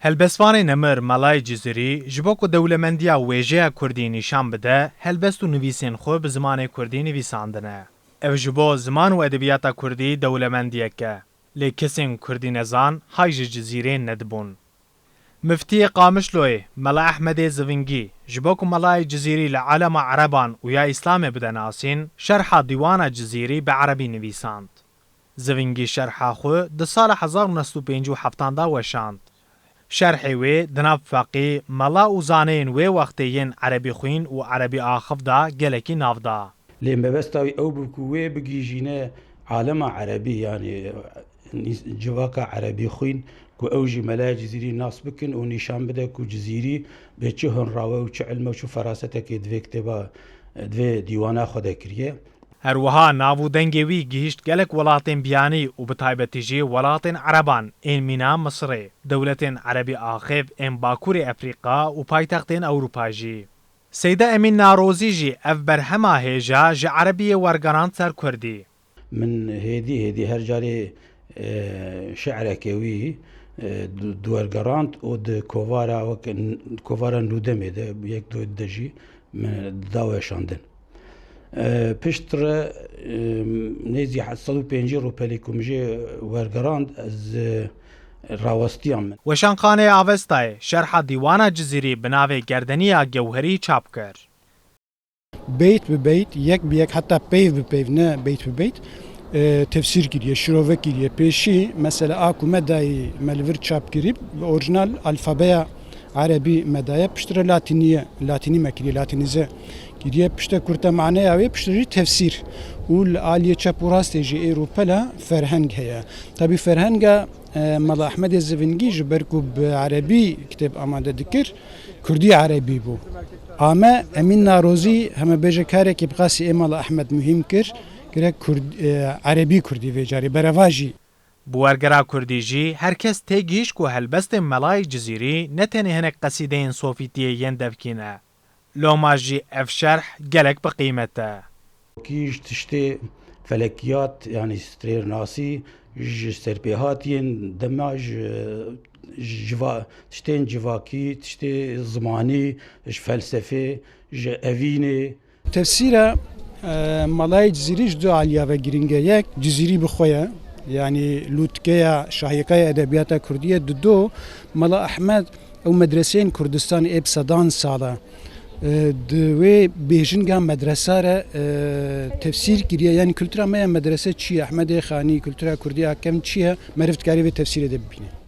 هەلبەستوانê nemir Malay Cizîrî ji bo ku dewlemendiya wêjeya Kurdî nîşan bide, helbest û nivîsên xwe bi zimanê Kurdî nivîsandine. Ev ji bo ziman û edebiyata Kurdî dewlemendiyek e. Lê kesên Kurdî nezan hay ji Cizîrê nedibûn. Miftiyê Qamişloyê Mela Ehmedê Zivingî ji bo ku Malayê Cizîrî li alema Ereban û ya Îslamê bide nasîn, şerha dîwana Cizîrî bi Erebî nivîsand. Zivingî şerha xwe di sala 1957 da weşand. شرحی وی دناب فقی ملا و زانین وی وقتی ین عربی خوین و عربی آخف دا گلکی ناف دا. لیم ببستاوی او بکوی بگیجینه عالم عربی یعنی جواک عربی خوین کو اوجی ملای جزیری ناس بکن و نشان بده کو جزیری به چه هن راوه و چه علم و چه فراسته که دوی کتبا دوی دیوانه خود کریه. هر وها ناو دنگی وی گیشت گلک ولاتین بیانی و بتایبتی جی ولاتین عربان این مینا مصری دولتین عربی آخف این باکور افریقا و پایتختین اروپا جی. سیده امین ناروزی جی اف برهما هیجا جی عربی ورگران سر کردی. من هدی هر جاری شعر کوی دورگراند و د کووارا نودمه ده یک دو دجی من داوشاندن. پشتر نزی 150 روپیلی کمجی ورگراند از راوستیام. وشانخانه آوستای شرح دیوان جزیری بناوی گردنی گوهری چاپ کرد. بیت به بیت یک به یک حتی پیو به پیو نه بیت به بیت تفسیر کردیه شروع کردیه پیشی مثلا آکو مدای ملور چاپ کرد اورجینال الفابیا عربی مدای پشتر لاتینی مکری لاتینیزه کردیه پشتر کرده معنی آوی پشتری تفسیر اول آلیه چاپ و راسته جی ایروپلا فرهنگ هیا طبی فرهنگ ملا احمد زوینگی جبرکوب عربی کتاب آماده دکر کردی عربی بو اما امین ناروزی همه بیجه کاره که بقاسی ملا احمد مهم کر عربی کردی ویجاری برواجی بوارگرا کردی جی هرکس تیگیش که هلبست ملای جزیری نتنه هنک قصیده این صوفیتیه ین دفکینه لوما جی اف شرح گلک بقیمته کیش تشتی فلکیات یعنی ستریر ناسی سرپیهاتین دماج تشتین جواکی تشتی زمانی فلسفه اوینه تفسیر مالای جزیری دو عالیه و گرینگه یک جزیری بخواه یعنی لوتکه شاهیکای ادبیات کردیه دو ملا احمد او مدرسین کردستان اب صدان ساله دوی بیجنگا مدرسه را تفسیر کریه یعنی کلتورا ما مدرسه چیه احمد خانی کلتورا کردی حکم چیه معرفت کاری به تفسیر ده ببینه